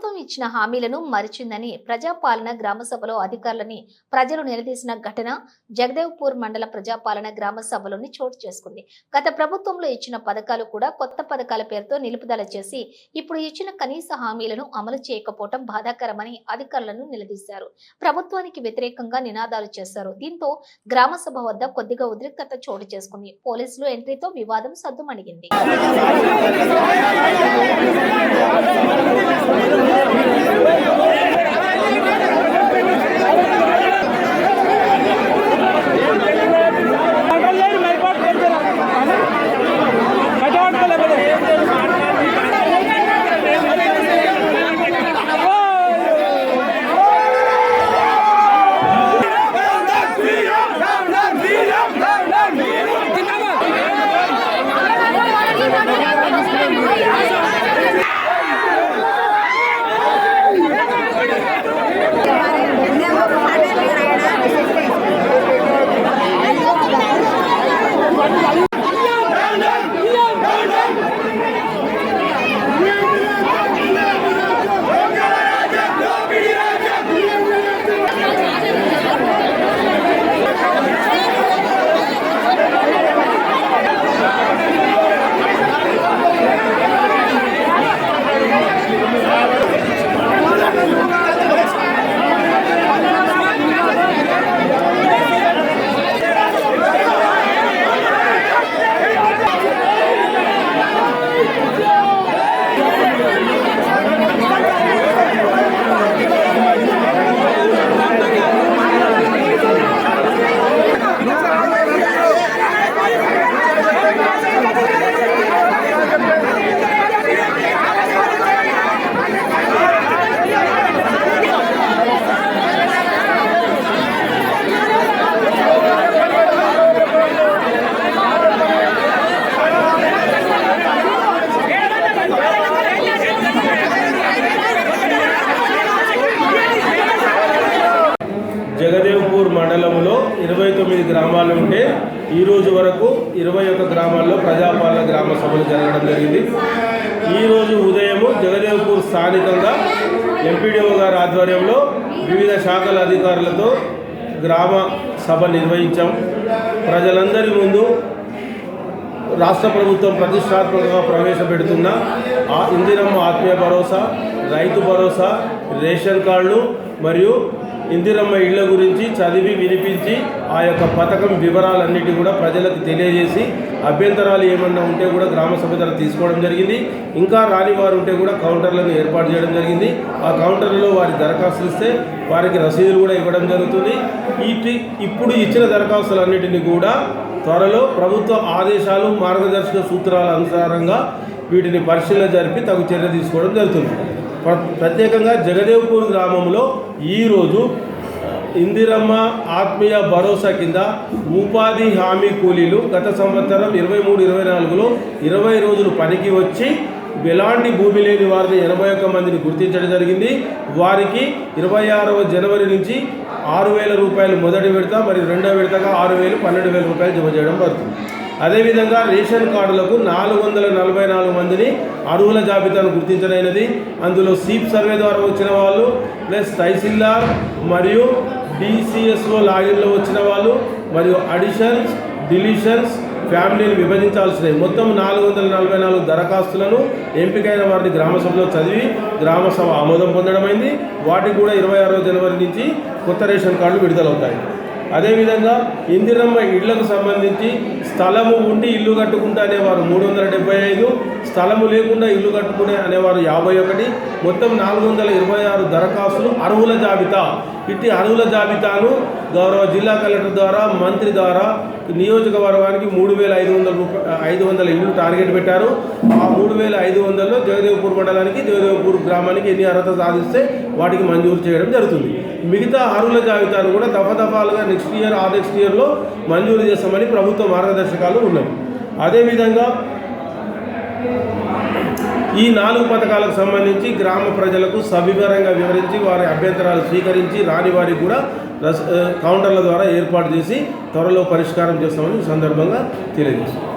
ప్రభుత్వం ఇచ్చిన హామీలను మరిచిందని ప్రజాపాలన గ్రామ సభలో అధికారులని ప్రజలు నిలదీసిన ఘటన జగదేవ్పూర్ మండల ప్రజాపాలన గ్రామ సభలోని చోటు చేసుకుంది. గత ప్రభుత్వంలో ఇచ్చిన పథకాలు కూడా కొత్త పథకాల పేరుతో నిలుపుదల చేసి ఇప్పుడు ఇచ్చిన కనీస హామీలను అమలు చేయకపోవడం బాధాకరమని అధికారులను నిలదీశారు. ప్రభుత్వానికి వ్యతిరేకంగా నినాదాలు చేశారు. దీంతో గ్రామ సభ వద్ద కొద్దిగా ఉద్రిక్తత చోటు చేసుకుంది. పోలీసులు ఎంట్రీతో వివాదం సద్దుమణిగింది. జగదేవ్పూర్ మండలంలో 29 గ్రామాలు ఉంటే ఈ రోజు వరకు 21 గ్రామాల్లో ప్రజాపాలన గ్రామ సభలు జరగడం జరిగింది. ఈరోజు ఉదయము జగదేవ్పూర్ స్థానికంగా ఎంపీడీఓ గారి ఆధ్వర్యంలో వివిధ శాఖల అధికారులతో గ్రామ సభ నిర్వహించాం. ప్రజలందరి ముందు రాష్ట్ర ప్రభుత్వం ప్రతిష్టాత్మకంగా ప్రవేశపెడుతున్న ఇందిరమ్మ ఆత్మీయ భరోసా, రైతు భరోసా, రేషన్ కార్డులు మరియు ఇందిరమ్మ ఇళ్ల గురించి చదివి వినిపించి ఆ యొక్క పథకం వివరాలన్నిటి కూడా ప్రజలకు తెలియజేసి అభ్యంతరాలు ఏమన్నా ఉంటే కూడా గ్రామ సభ ద్వారా తీసుకోవడం జరిగింది. ఇంకా రాని వారు ఉంటే కూడా కౌంటర్లను ఏర్పాటు చేయడం జరిగింది. ఆ కౌంటర్లలో వారి దరఖాస్తులు ఇస్తే వారికి రసీదులు కూడా ఇవ్వడం జరుగుతుంది. ఇప్పుడు ఇచ్చిన దరఖాస్తులన్నిటిని కూడా త్వరలో ప్రభుత్వ ఆదేశాలు, మార్గదర్శక సూత్రాల అనుసారంగా వీటిని పరిశీలన జరిపి తగు చర్య తీసుకోవడం జరుగుతుంది. ప్రత్యేకంగా జగదేవ్పూర్ గ్రామంలో ఈరోజు ఇందిరమ్మ ఆత్మీయ భరోసా కింద ఉపాధి హామీ కూలీలు గత సంవత్సరం 23-24లో 20 రోజులు పనికి వచ్చి ఎలాంటి భూమి లేని వారిని 81 మందిని గుర్తించడం జరిగింది. వారికి 26వ జనవరి నుంచి 6,000 రూపాయలు మొదటి విడత, మరియు రెండవ విడతగా 6,000, 12,000 రూపాయలు జమ చేయడం జరుగుతుంది. అదేవిధంగా రేషన్ కార్డులకు 444 మందిని అర్హుల జాబితాను గుర్తించడమైనది. అందులో సీప్ సర్వే ద్వారా వచ్చిన వాళ్ళు, ప్లస్ తహసీల్దార్ మరియు డిసిఎస్ఓ లాగిన్లో వచ్చిన వాళ్ళు, మరియు అడిషన్స్, డిలీషన్స్, ఫ్యామిలీని విభజించాల్సినవి మొత్తం 444 దరఖాస్తులను ఎంపికైన వారిని గ్రామ సభలో చదివి గ్రామ సభ ఆమోదం పొందడమైంది. వాటికి కూడా 26వ జనవరి నుంచి కొత్త రేషన్ కార్డులు విడుదలవుతాయి. అదేవిధంగా ఇందిరమ్మ ఇళ్లకు సంబంధించి స్థలము ఉండి ఇల్లు కట్టుకుంటా అనేవారు 375, స్థలము లేకుండా ఇల్లు కట్టుకునే అనేవారు 51, మొత్తం 426 దరఖాస్తులు అర్హుల జాబితా. ఇట్టి అర్హుల జాబితాను గౌరవ జిల్లా కలెక్టర్ ద్వారా, మంత్రి ద్వారా నియోజకవర్గానికి 3,500 ఇళ్ళు టార్గెట్ పెట్టారు. ఆ 3,500లో జగదేవ్పూర్ మండలానికి, జగదేవ్పూర్ గ్రామానికి ఎన్ని అర్హత సాధిస్తే వాటికి మంజూరు చేయడం జరుగుతుంది. మిగతా అర్హుల జాబితాను కూడా దఫాలుగా నెక్స్ట్ ఇయర్లో మంజూరు చేస్తామని ప్రభుత్వ మార్గదర్శకాలు ఉన్నాయి. అదేవిధంగా ఈ 4 పథకాలకు సంబంధించి గ్రామ ప్రజలకు సవివరంగా వివరించి వారి అభ్యంతరాలు స్వీకరించి రాని వారికి కూడా కౌంటర్ల ద్వారా ఏర్పాటు చేసి త్వరలో పరిష్కారం చేస్తామని సందర్భంగా తెలియజేస్తాం.